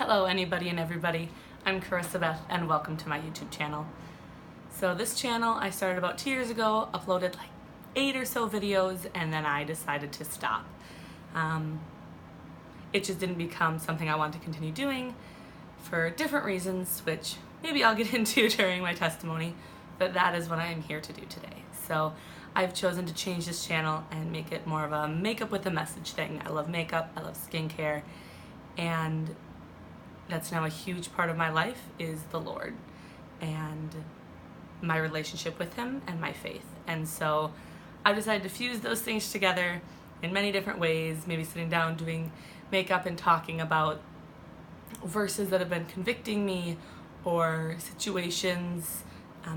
Hello anybody and everybody, I'm Karyssa Beth and welcome to my YouTube channel. So this channel I started about 2 years ago, uploaded like 8 or so videos, and then I decided to stop. It just didn't become something I wanted to continue doing for different reasons, which maybe I'll get into during my testimony, but that is what I am here to do today. So I've chosen to change this channel and make it more of a makeup with a message thing. I love makeup, I love skincare, and that's now a huge part of my life is the Lord and my relationship with Him and my faith. And so I decided to fuse those things together in many different ways, maybe sitting down doing makeup and talking about verses that have been convicting me or situations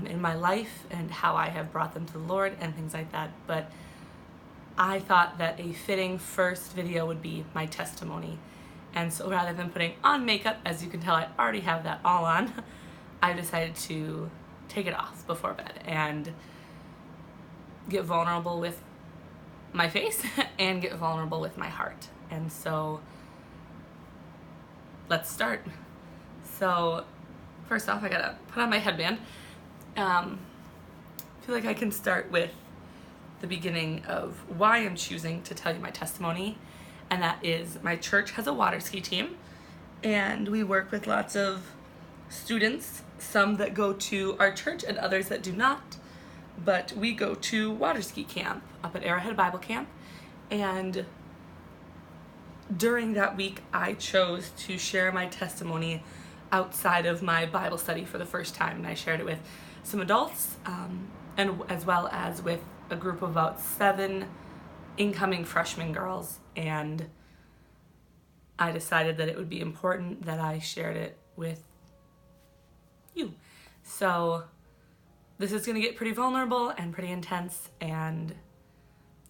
in my life and how I have brought them to the Lord and things like that. But I thought that a fitting first video would be my testimony. And so rather than putting on makeup, as you can tell I already have that all on, I decided to take it off before bed and get vulnerable with my face and get vulnerable with my heart. And so let's start. So first off, I gotta put on my headband. I feel like I can start with the beginning of why I'm choosing to tell you my testimony. And that is my church has a water ski team, and we work with lots of students, some that go to our church and others that do not. But we go to water ski camp up at Arrowhead Bible Camp, and during that week I chose to share my testimony outside of my Bible study for the first time, and I shared it with some adults and as well as with a group of about 7 incoming freshman girls, and I decided that it would be important that I shared it with you. So this is going to get pretty vulnerable and pretty intense, and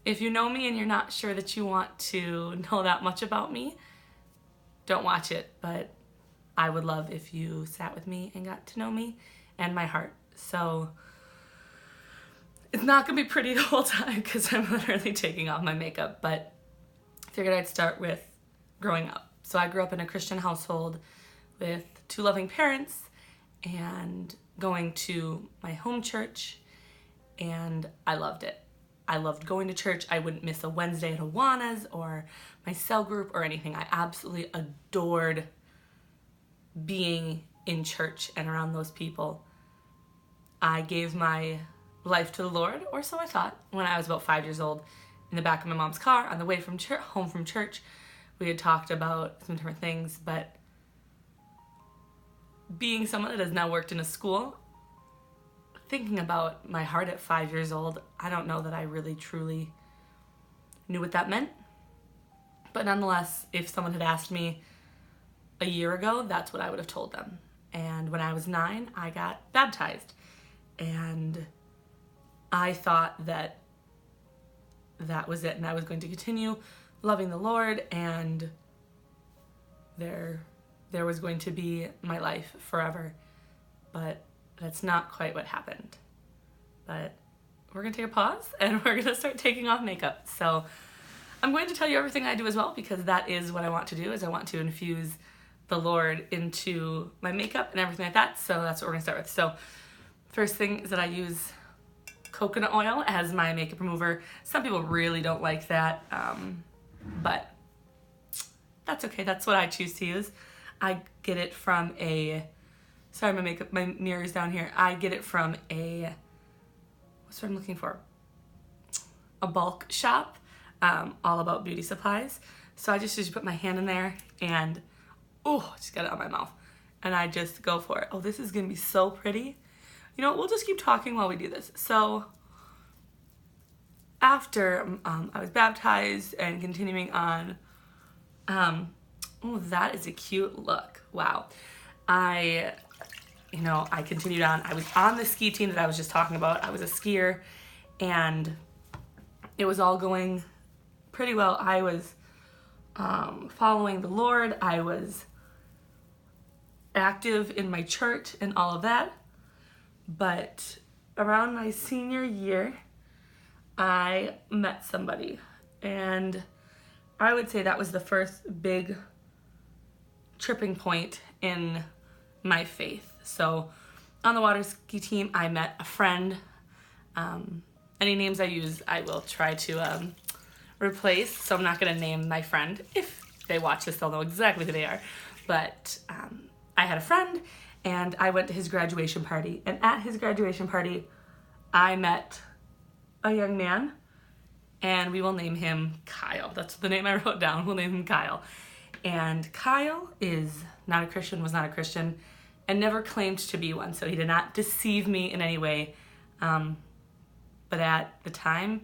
if you know me and you're not sure that you want to know that much about me, don't watch it, but I would love if you sat with me and got to know me and my heart. So it's not going to be pretty the whole time because I'm literally taking off my makeup, but I figured I'd start with growing up. So I grew up in a Christian household with 2 loving parents and going to my home church, and I loved it. I loved going to church. I wouldn't miss a Wednesday at Awana's or my cell group or anything. I absolutely adored being in church and around those people. I gave my life to the Lord, or so I thought, when I was about 5 years old. In the back of my mom's car on the way from home from church, we had talked about some different things, but being someone that has now worked in a school, thinking about my heart at 5 years old, I don't know that I really truly knew what that meant. But nonetheless, if someone had asked me a year ago, that's what I would have told them. And when I was 9, I got baptized, and I thought that that was it, and I was going to continue loving the Lord, and there was going to be my life forever. But that's not quite what happened. But we're going to take a pause, and we're going to start taking off makeup. So I'm going to tell you everything I do as well, because that is what I want to do, is I want to infuse the Lord into my makeup and everything like that. So that's what we're going to start with. So first thing is that I use coconut oil as my makeup remover. Some people really don't like that, but that's okay. That's what I choose to use. I get it from my mirror's down here. I get it from what's what I'm looking for? A bulk shop, all about beauty supplies. So I just put my hand in there and, I just got it on my mouth. And I just go for it. Oh, this is gonna be so pretty. You know what, we'll just keep talking while we do this. So after I was baptized and continuing on, that is a cute look. Wow. I continued on. I was on the ski team that I was just talking about. I was a skier, and it was all going pretty well. I was following the Lord. I was active in my church and all of that. But around my senior year, I met somebody, and I would say that was the first big tripping point in my faith. So on the water ski team, I met a friend. Any names I use, I will try to replace. So I'm not going to name my friend. If they watch this, they'll know exactly who they are. But I had a friend, and I went to his graduation party. And at his graduation party, I met a young man, and we will name him Kyle. That's the name I wrote down. We'll name him Kyle. And Kyle is not a Christian, was not a Christian, and never claimed to be one. So he did not deceive me in any way. But at the time,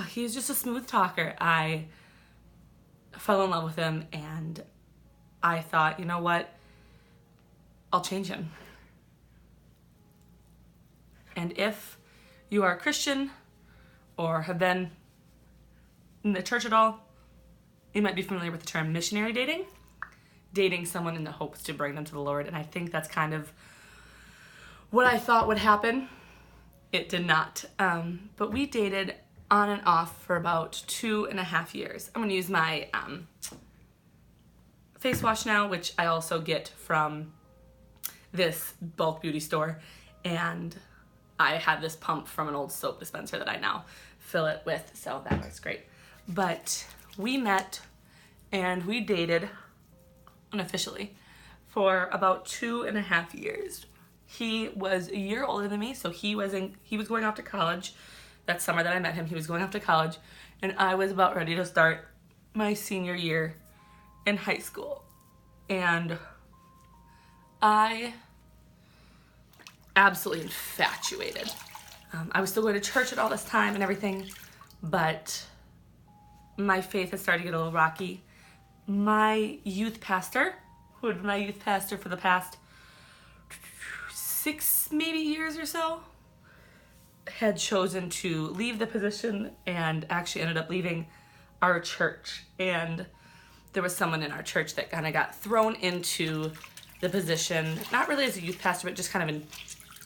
he was just a smooth talker. I fell in love with him, and I thought, you know what? I'll change him. And if you are a Christian or have been in the church at all, you might be familiar with the term missionary dating. Dating someone in the hopes to bring them to the Lord. And I think that's kind of what I thought would happen. It did not. But we dated on and off for about 2.5 years. I'm going to use my face wash now, which I also get from this bulk beauty store. And I had this pump from an old soap dispenser that I now fill it with, so that works great. But we met and we dated unofficially for about 2.5 years. He was a year older than me, so he was going off to college. That summer that I met him, he was going off to college, and I was about ready to start my senior year in high school. And I absolutely infatuated. I was still going to church at all this time and everything, but my faith had started to get a little rocky. My youth pastor, who had been my youth pastor for the past 6 maybe years or so, had chosen to leave the position and actually ended up leaving our church. And there was someone in our church that kind of got thrown into the position, not really as a youth pastor, but just kind of an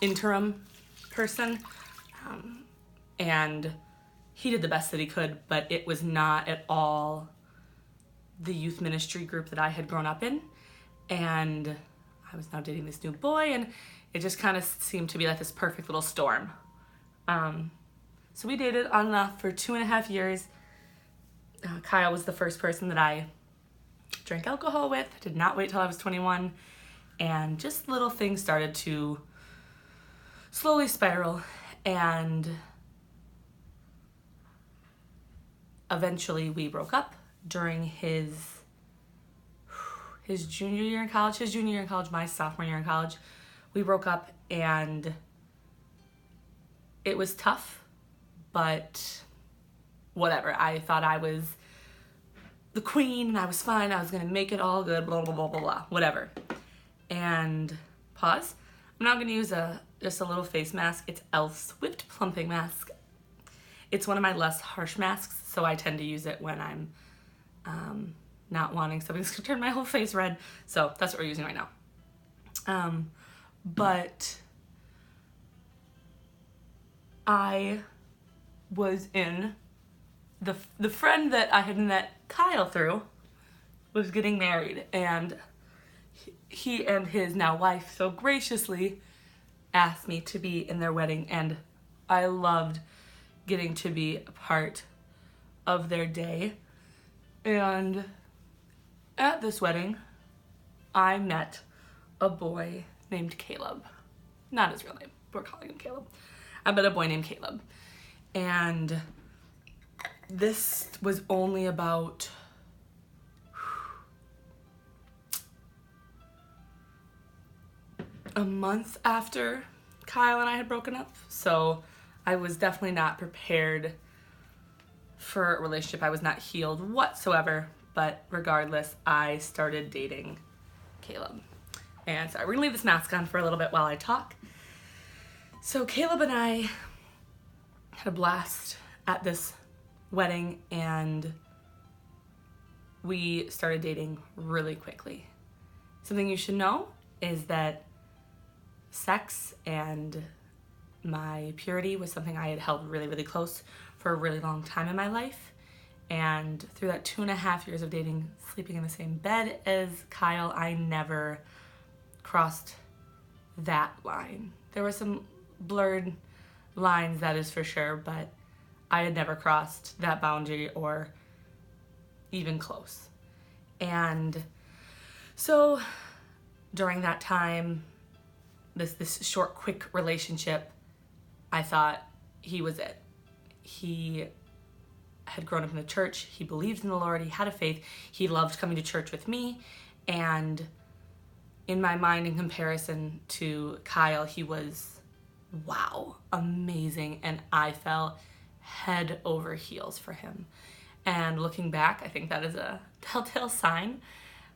interim person. And he did the best that he could, but it was not at all the youth ministry group that I had grown up in. And I was now dating this new boy, and it just kind of seemed to be like this perfect little storm. So we dated on and off for 2.5 years. Kyle was the first person that I drank alcohol with. I did not wait till I was 21. And just little things started to slowly spiral. And eventually we broke up during his junior year in college, my sophomore year in college. We broke up, and it was tough, but whatever. I thought I was the queen and I was fine. I was going to make it all good, blah, blah, blah, blah, blah, whatever. And pause. I'm now going to use just a little face mask. It's Elf's Whipped Plumping Mask. It's one of my less harsh masks, so I tend to use it when I'm not wanting something to turn my whole face red. So that's what we're using right now. But I was in the friend that I had met Kyle through was getting married, and he and his now wife so graciously asked me to be in their wedding, and I loved getting to be a part of their day. And at this wedding, I met a boy named Caleb. Not his real name, we're calling him Caleb. I met a boy named Caleb. And this was only about a month after Kyle and I had broken up. So I was definitely not prepared for a relationship. I was not healed whatsoever. But regardless, I started dating Caleb. And so we're gonna leave this mask on for a little bit while I talk. So Caleb and I had a blast at this wedding, and we started dating really quickly. Something you should know is that sex and my purity was something I had held really, really close for a really long time in my life. And through that 2.5 years of dating, sleeping in the same bed as Kyle, I never crossed that line. There were some blurred lines, that is for sure, but I had never crossed that boundary or even close. And so during that time, this short, quick relationship, I thought he was it. He had grown up in the church. He believed in the Lord. He had a faith. He loved coming to church with me. And in my mind, in comparison to Kyle, he was, wow, amazing. And I fell head over heels for him. And looking back, I think that is a telltale sign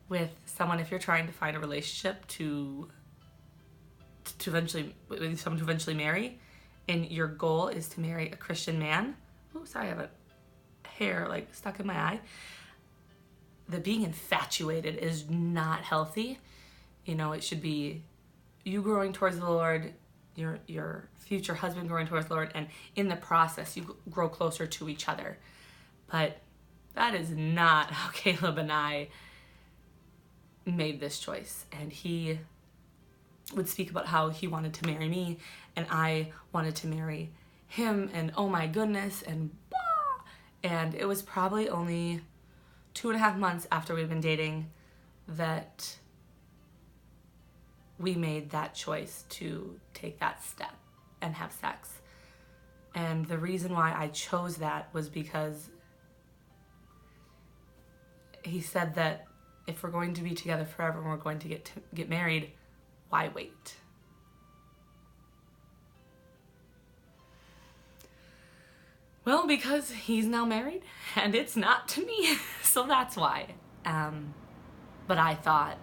with someone, if you're trying to find a relationship to eventually marry, and your goal is to marry a Christian man. Oh, sorry, I have a hair like stuck in my eye. The being infatuated is not healthy. You know, it should be you growing towards the Lord, your future husband growing towards the Lord, and in the process you grow closer to each other. But that is not how Caleb and I made this choice. And he would speak about how he wanted to marry me and I wanted to marry him, and oh my goodness, and blah. And it was probably only 2.5 months after we'd been dating that we made that choice to take that step and have sex. And the reason why I chose that was because he said that if we're going to be together forever and we're going to get married, why wait? Well, because he's now married and it's not to me, so that's why. But I thought,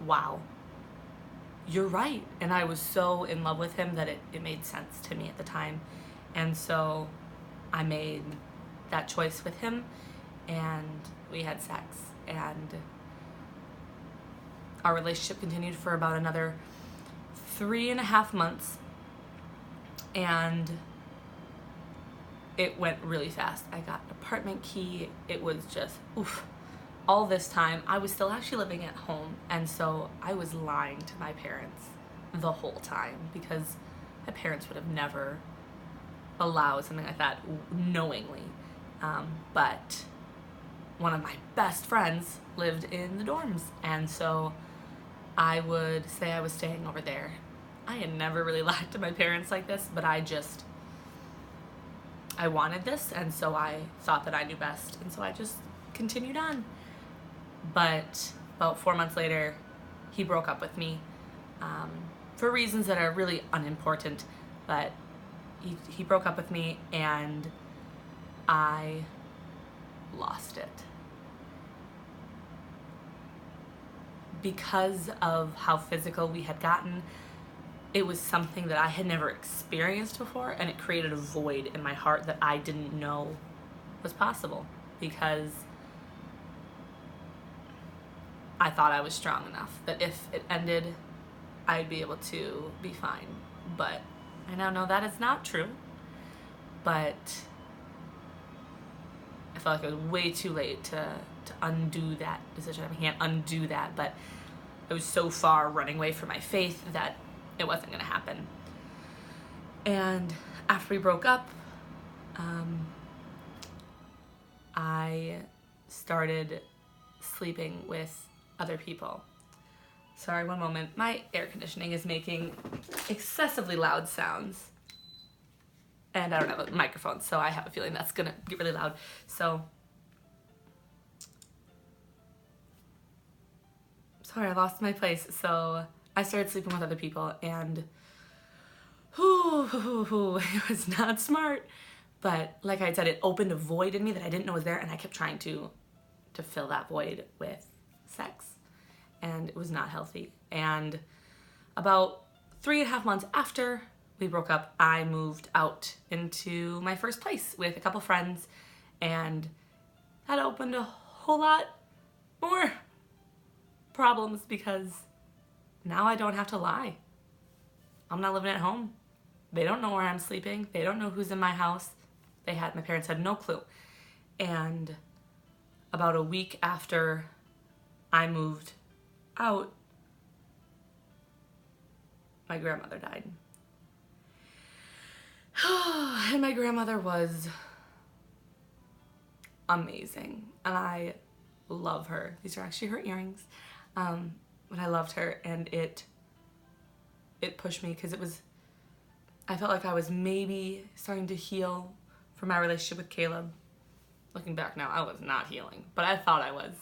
wow, you're right. And I was so in love with him that it made sense to me at the time. And so I made that choice with him and we had sex. And our relationship continued for about another 3.5 months. And it went really fast. I got an apartment key. It was just, oof. All this time, I was still actually living at home. And so I was lying to my parents the whole time because my parents would have never allowed something like that knowingly. But one of my best friends lived in the dorms. And so I would say I was staying over there. I had never really lied to my parents like this, but I wanted this, and so I thought that I knew best, and so I just continued on. But about 4 months later, he broke up with me for reasons that are really unimportant, but he broke up with me, and I lost it. Because of how physical we had gotten, it was something that I had never experienced before, and it created a void in my heart that I didn't know was possible because I thought I was strong enough that if it ended, I'd be able to be fine. But I now know that is not true. But I felt like it was way too late to undo that decision. I can't undo that, but I was so far running away from my faith that it wasn't going to happen. And after we broke up, I started sleeping with other people. Sorry, one moment. My air conditioning is making excessively loud sounds. And I don't have a microphone, so I have a feeling that's going to get really loud. So, sorry, I lost my place. So I started sleeping with other people, and it was not smart. But like I said, it opened a void in me that I didn't know was there, and I kept trying to fill that void with sex, and it was not healthy. And about 3.5 months after we broke up, I moved out into my first place with a couple friends, and that opened a whole lot more problems because now I don't have to lie. I'm not living at home. They don't know where I'm sleeping. They don't know who's in my house. My parents had no clue. And about a week after I moved out, my grandmother died. And my grandmother was amazing, and I love her. These are actually her earrings, but I loved her, and it pushed me, because I felt like I was maybe starting to heal from my relationship with Caleb. Looking back now, I was not healing, but I thought I was,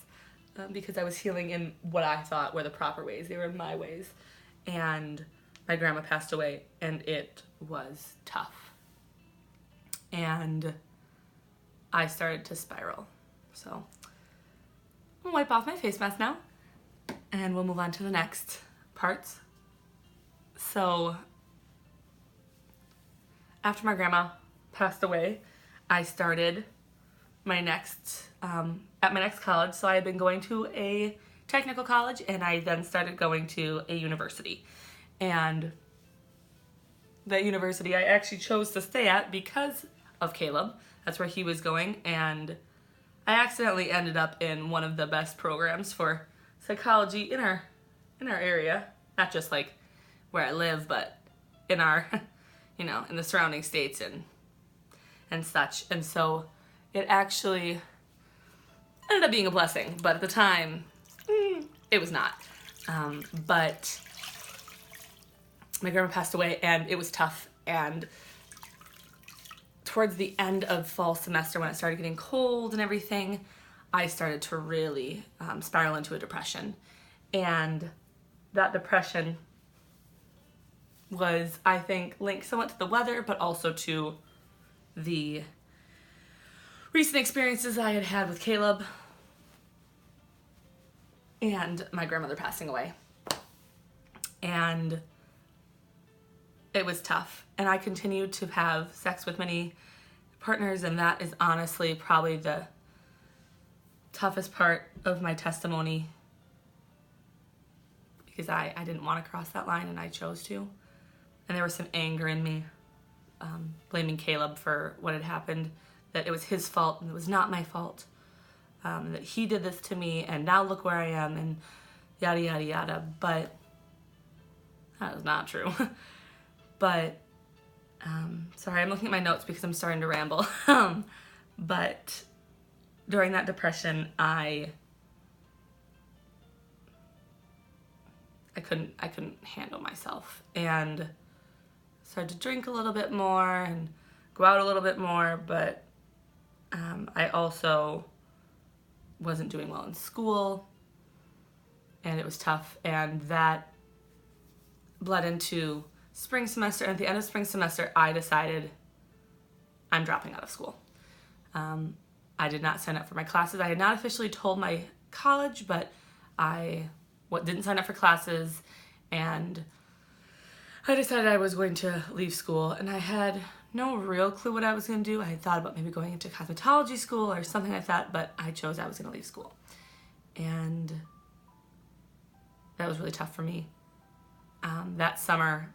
because I was healing in what I thought were the proper ways. They were in my ways, and my grandma passed away, and it was tough, and I started to spiral. So I'm gonna wipe off my face mask now, and we'll move on to the next parts. So after my grandma passed away, I started my next, at my next college. So I had been going to a technical college, and I then started going to a university. And that university I actually chose to stay at because of Caleb. That's where he was going, and I accidentally ended up in one of the best programs for psychology in our area. Not just like where I live, but in our, in the surrounding states and such. And so it actually ended up being a blessing, but at the time, it was not. But my grandma passed away, and it was tough. And towards the end of fall semester, when it started getting cold and everything, I started to really spiral into a depression. And that depression was, I think, linked somewhat to the weather, but also to the recent experiences I had had with Caleb and my grandmother passing away. And it was tough. And I continued to have sex with many partners, and that is honestly probably the toughest part of my testimony, because I didn't want to cross that line, and I chose to. And there was some anger in me, blaming Caleb for what had happened, that it was his fault and it was not my fault, that he did this to me, and now look where I am, and yada, yada, yada. But that is not true. But, sorry, I'm looking at my notes because I'm starting to ramble. But during that depression, I couldn't handle myself, and started to drink a little bit more and go out a little bit more. But I also wasn't doing well in school, and it was tough, and that bled into spring semester. And at the end of spring semester, I decided I'm dropping out of school. I did not sign up for my classes. I had not officially told my college, but I didn't sign up for classes, and I decided I was going to leave school, and I had no real clue what I was going to do. I had thought about maybe going into cosmetology school or something like that, but I chose I was going to leave school. And that was really tough for me. That summer,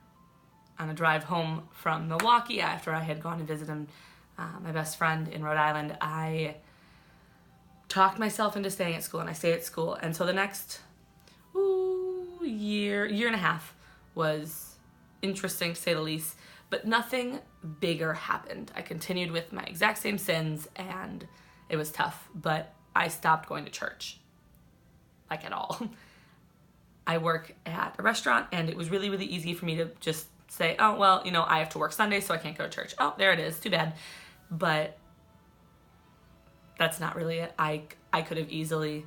on a drive home from Milwaukee, after I had gone to visit my best friend in Rhode Island, I talked myself into staying at school, and I stayed at school. And so the next year and a half was interesting, to say the least, but nothing bigger happened. I continued with my exact same sins, and it was tough, but I stopped going to church, like, at all. I work at a restaurant, and it was really, really easy for me to just say, oh, well, I have to work Sunday, so I can't go to church. Oh, there it is. Too bad. But that's not really it. I could have easily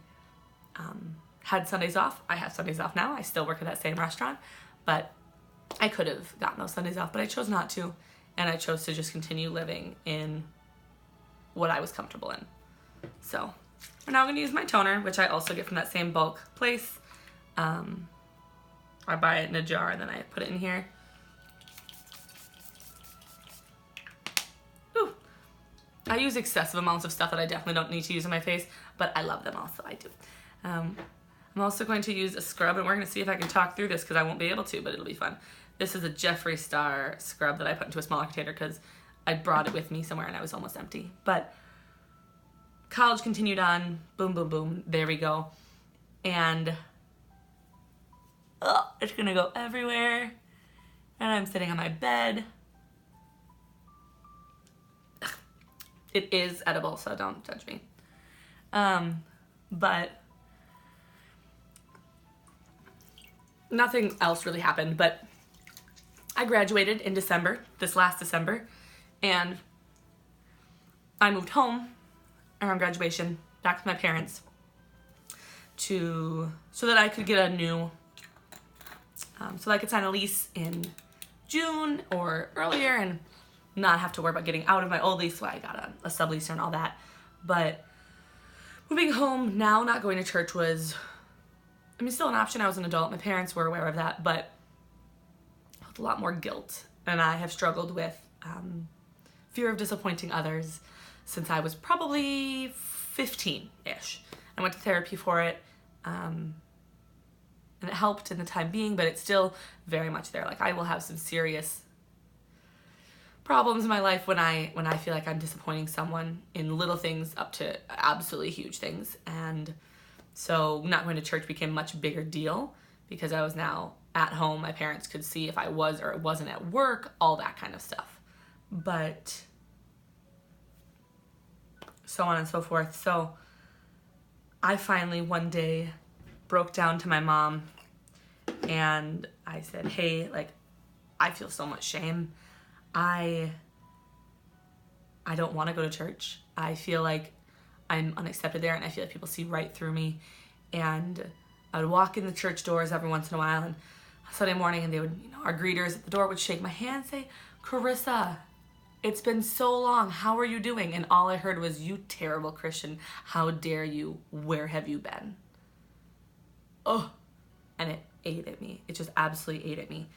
had Sundays off. I have Sundays off now. I still work at that same restaurant, but I could have gotten those Sundays off, but I chose not to, and I chose to just continue living in what I was comfortable in. So we're now going to use my toner, which I also get from that same bulk place. I buy it in a jar, and then I put it in here. Ooh. I use excessive amounts of stuff that I definitely don't need to use on my face, but I love them all, so I do. I'm also going to use a scrub, and we're going to see if I can talk through this, because I won't be able to, but it'll be fun. This is a Jeffree Star scrub that I put into a smaller container because I brought it with me somewhere and I was almost empty. But college continued on. Boom, boom, boom. There we go. And it's gonna go everywhere. And I'm sitting on my bed. It is edible, so don't judge me. But nothing else really happened. But I graduated in December, this last December, and I moved home around graduation, back to my parents, so that I could get a new, so that I could sign a lease in June or earlier and not have to worry about getting out of my old lease. So I got a sublease and all that. But moving home now, not going to church was, still an option. I was an adult. My parents were aware of that, but with a lot more guilt. And I have struggled with fear of disappointing others since I was probably 15-ish. I went to therapy for it, and it helped in the time being, but it's still very much there. Like, I will have some serious problems in my life when I feel like I'm disappointing someone in little things up to absolutely huge things. And so not going to church became a much bigger deal because I was now at home. My parents could see if I was or wasn't at work, all that kind of stuff. But so on and so forth. So I finally one day broke down to my mom and I said, hey, like, I feel so much shame. I don't want to go to church. I feel like I'm unaccepted there, and I feel like people see right through me. And I would walk in the church doors every once in a while, and Sunday morning, and they would, our greeters at the door would shake my hand and say, Karyssa, it's been so long. How are you doing? And all I heard was, you terrible Christian. How dare you? Where have you been? Oh, and it ate at me. It just absolutely ate at me.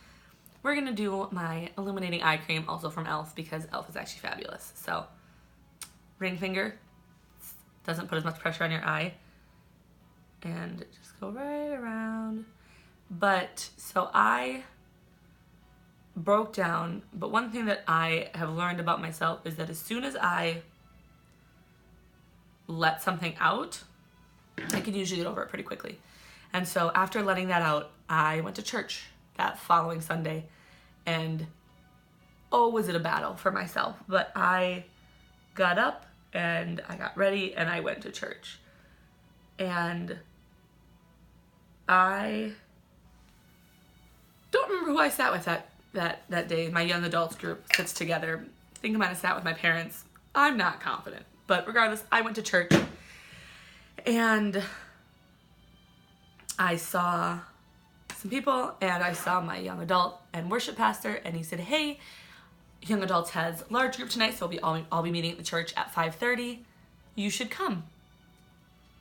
We're going to do my illuminating eye cream, also from e.l.f., because e.l.f. is actually fabulous. So, ring finger. Doesn't put as much pressure on your eye. And just go right around. But, so I broke down. But one thing that I have learned about myself is that as soon as I let something out, I can usually get over it pretty quickly. And so after letting that out, I went to church that following Sunday, and was it a battle for myself. But I got up and I got ready and I went to church. And I don't remember who I sat with that day. My young adults group sits together. I think I might have sat with my parents. I'm not confident. But regardless, I went to church and I saw some people, and I saw my young adult and worship pastor, and he said, hey, young adults has large group tonight, so I'll be meeting at the church at 5:30. You should come.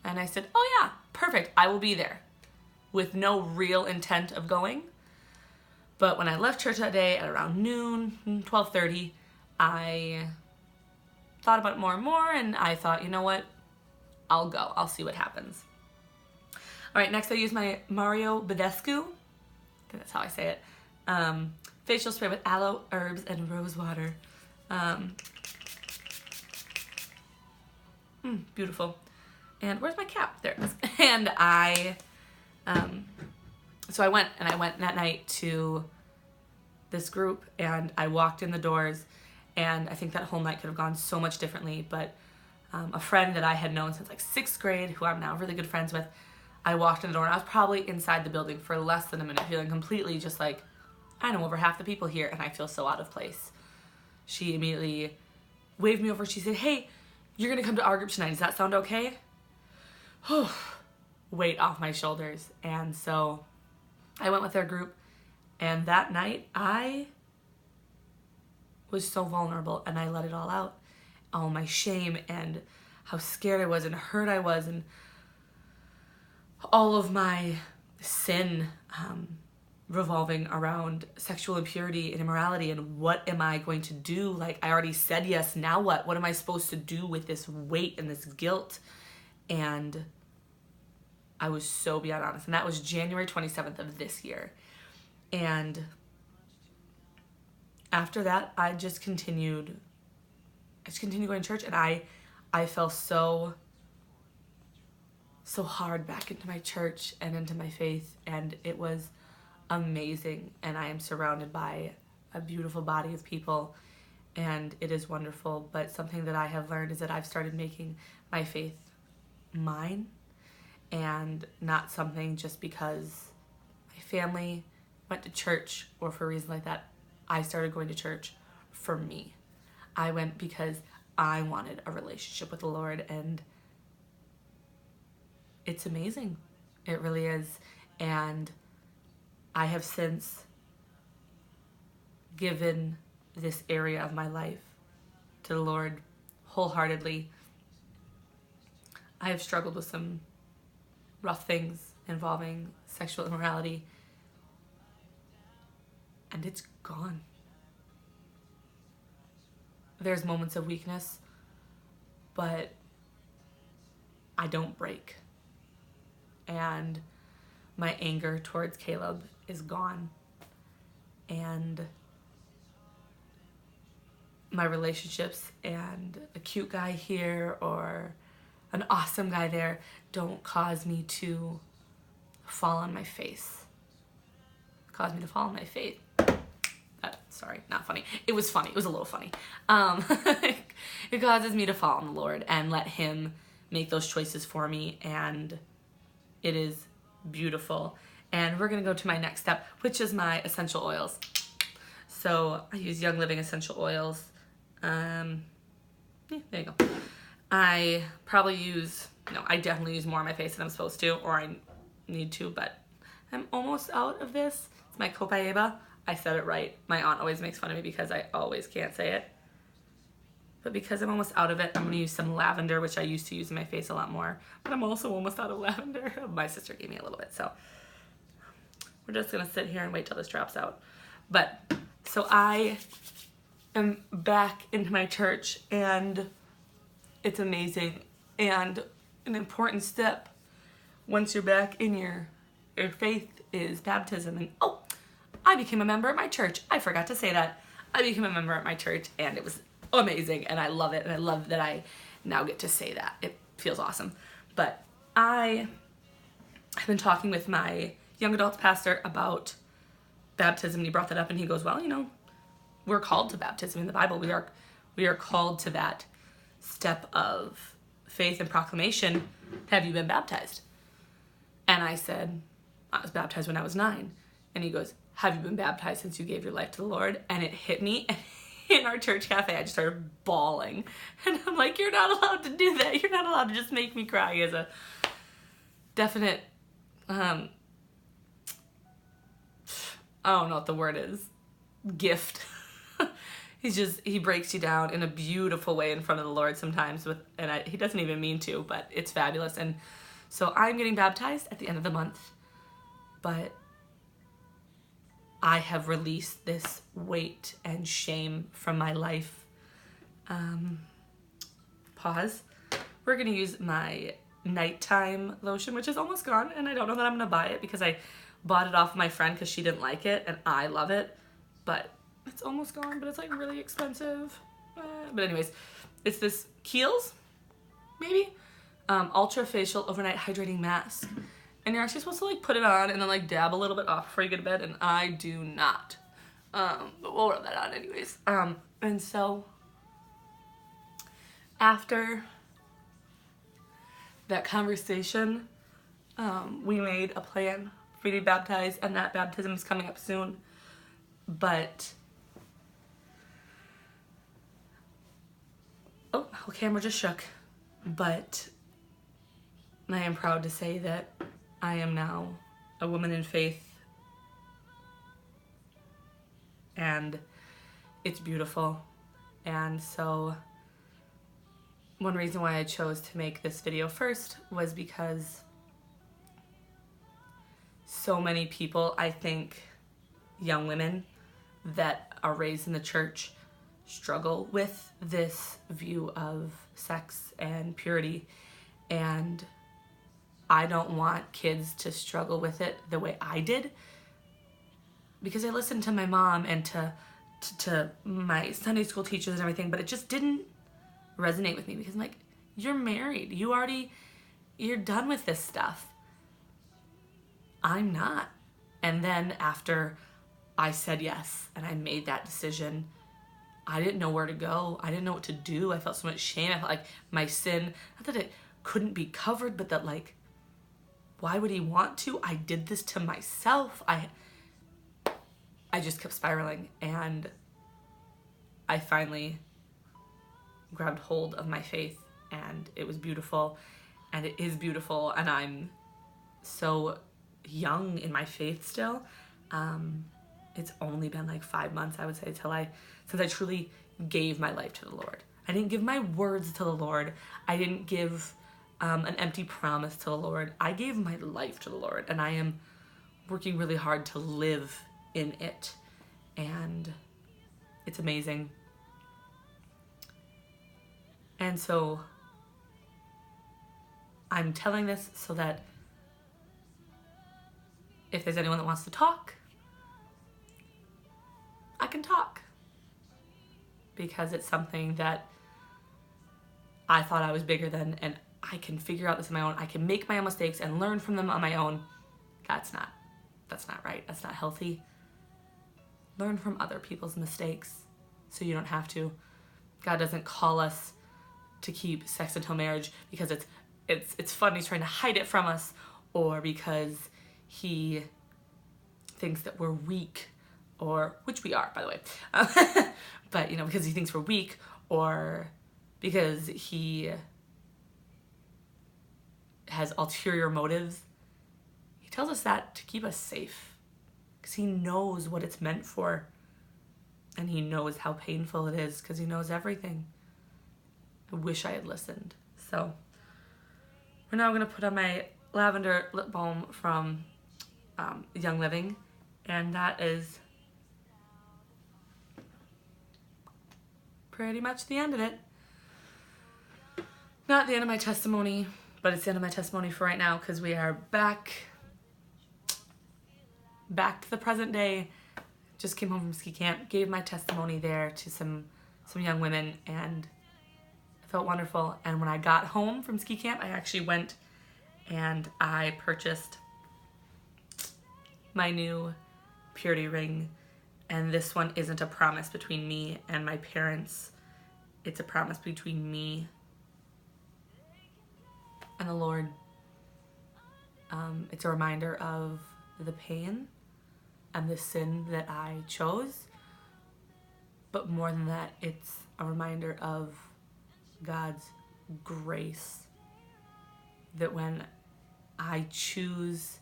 And I said, oh yeah, perfect. I will be there, with no real intent of going. But when I left church that day at around noon, 12:30, I thought about it more and more, and I thought, you know what? I'll go. I'll see what happens. All right, next I use my Mario Badescu, I think that's how I say it, facial spray with aloe, herbs, and rose water. Beautiful. And where's my cap? There it is. And so I went that night to this group, and I walked in the doors, and I think that whole night could have gone so much differently, but a friend that I had known since like 6th grade, who I'm now really good friends with, I walked in the door, and I was probably inside the building for less than a minute, feeling completely just like, I know over half the people here, and I feel so out of place. She immediately waved me over. She said, hey, you're going to come to our group tonight. Does that sound okay? Weight off my shoulders. And so I went with their group, and that night I was so vulnerable, and I let it all out. All my shame and how scared I was and hurt I was, and all of my sin revolving around sexual impurity and immorality, and what am I going to do? Like, I already said yes, now what? What am I supposed to do with this weight and this guilt? And I was so beyond honest. And that was January 27th of this year. And after that, I just continued going to church, and I felt so so hard back into my church and into my faith, and it was amazing. And I am surrounded by a beautiful body of people, and it is wonderful. But something that I have learned is that I've started making my faith mine, and not something just because my family went to church or for a reason like that. I started going to church for me. I went because I wanted a relationship with the Lord, and it's amazing. It really is. And I have since given this area of my life to the Lord wholeheartedly. I have struggled with some rough things involving sexual immorality, and it's gone. There's moments of weakness, but I don't break. And my anger towards Caleb is gone. And my relationships and a cute guy here or an awesome guy there don't cause me to fall on my face. Cause me to fall on my face. Sorry, not funny. It was funny. It was a little funny. It causes me to fall on the Lord and let him make those choices for me, and it is beautiful. And we're gonna go to my next step, which is my essential oils. So I use Young Living essential oils. Yeah, there you go. I definitely use more on my face than I'm supposed to, or I need to, but I'm almost out of this. It's my Copaiba. I said it right. My aunt always makes fun of me because I always can't say it. But because I'm almost out of it, I'm going to use some lavender, which I used to use in my face a lot more. But I'm also almost out of lavender. My sister gave me a little bit, so we're just going to sit here and wait till this drops out. But, so I am back into my church, and it's amazing. And an important step once you're back in your faith is baptism. And I became a member at my church. I forgot to say that. I became a member at my church, and it was amazing, and I love it, and I love that I now get to say that. It feels awesome. But I have been talking with my young adults pastor about baptism, and he brought that up, and he goes, well, we're called to baptism in the Bible. We are called to that step of faith and proclamation. Have you been baptized? And I said, I was baptized when I was 9. And he goes, have you been baptized since you gave your life to the Lord? And it hit me. In our church cafe, I just started bawling. And I'm like, you're not allowed to do that. You're not allowed to just make me cry. He has a definite, I don't know what the word is, gift. He breaks you down in a beautiful way in front of the Lord sometimes, he doesn't even mean to, but it's fabulous. And so I'm getting baptized at the end of the month, but I have released this weight and shame from my life. Pause. We're gonna use my nighttime lotion, which is almost gone, and I don't know that I'm gonna buy it because I bought it off of my friend because she didn't like it, and I love it, but it's almost gone, but it's like really expensive. But anyways, it's this Kiehl's, maybe, Ultra Facial Overnight Hydrating Mask. And you're actually supposed to put it on and then dab a little bit off before you go to bed, and I do not. But we'll rub that on anyways. And so after that conversation, we made a plan for me to be baptized, and that baptism is coming up soon. But the camera just shook. But I am proud to say that I am now a woman in faith, and it's beautiful. And so one reason why I chose to make this video first was because so many people, I think young women that are raised in the church, struggle with this view of sex and purity, and I don't want kids to struggle with it the way I did, because I listened to my mom and to my Sunday school teachers and everything, but it just didn't resonate with me because I'm like, you're married. You already you're done with this stuff. I'm not. And then after I said yes and I made that decision, I didn't know where to go. I didn't know what to do. I felt so much shame. I felt like my sin, not that it couldn't be covered, but that like, why would he want to? I did this to myself. I just kept spiraling, and I finally grabbed hold of my faith, and it was beautiful, and it is beautiful, and I'm so young in my faith still. It's only been like 5 months, I would say, since I truly gave my life to the Lord. I didn't give my words to the Lord. I didn't give an empty promise to the Lord. I gave my life to the Lord, and I am working really hard to live in it, and it's amazing. And so I'm telling this so that if there's anyone that wants to talk, I can talk, because it's something that I thought I was bigger than, and I can figure out this on my own. I can make my own mistakes and learn from them on my own. That's not right. That's not healthy. Learn from other people's mistakes so you don't have to. God doesn't call us to keep sex until marriage because it's fun. He's trying to hide it from us, or because he thinks that we're weak, or which we are, by the way. But because he thinks we're weak, or because he has ulterior motives. He tells us that to keep us safe, because he knows what it's meant for, and he knows how painful it is, because he knows everything. I wish I had listened. So we're now going to put on my lavender lip balm from Young Living, and that is pretty much the end of it. Not the end of my testimony, but it's the end of my testimony for right now, because we are back to the present day. Just came home from ski camp, gave my testimony there to some young women, and it felt wonderful. And when I got home from ski camp, I actually went and I purchased my new purity ring. And this one isn't a promise between me and my parents. It's a promise between me and the Lord. It's a reminder of the pain and the sin that I chose. But more than that, it's a reminder of God's grace. That when I choose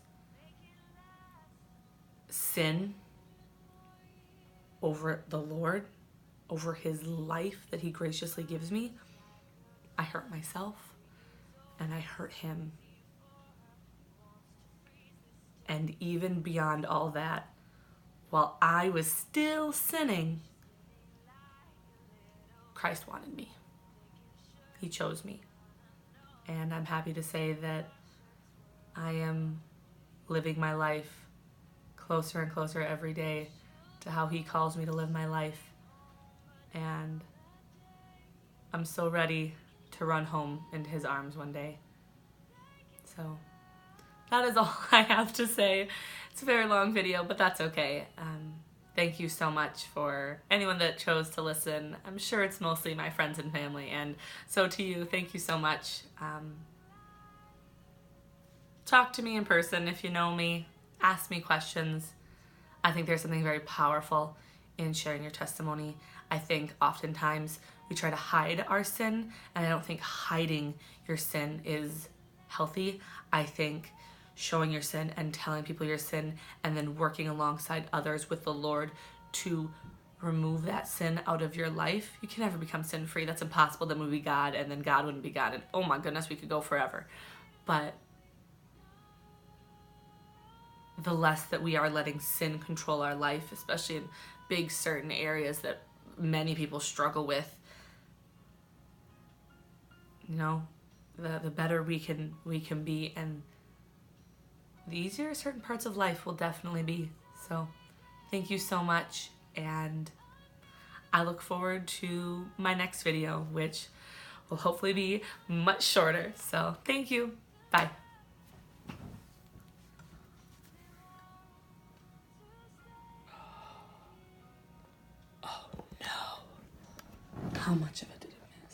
sin over the Lord, over his life that he graciously gives me, I hurt myself and I hurt him. And even beyond all that, while I was still sinning, Christ wanted me. He chose me. And I'm happy to say that I am living my life closer and closer every day to how he calls me to live my life. And I'm so ready to run home into his arms one day. So that is all I have to say. It's a very long video, but that's okay. Thank you so much for anyone that chose to listen. I'm sure it's mostly my friends and family, and so to you, thank you so much. Talk to me in person if you know me. Ask me questions. I think there's something very powerful in sharing your testimony. I think oftentimes we try to hide our sin, and I don't think hiding your sin is healthy. I think showing your sin and telling people your sin and then working alongside others with the Lord to remove that sin out of your life. You can never become sin-free. That's impossible. Then we'd be God, and then God wouldn't be God. And oh my goodness, we could go forever. But the less that we are letting sin control our life, especially in big certain areas that many people struggle with, the better we can be, and the easier certain parts of life will definitely be. So thank you so much, and I look forward to my next video, which will hopefully be much shorter. So thank you. Bye. Oh no. How much of it?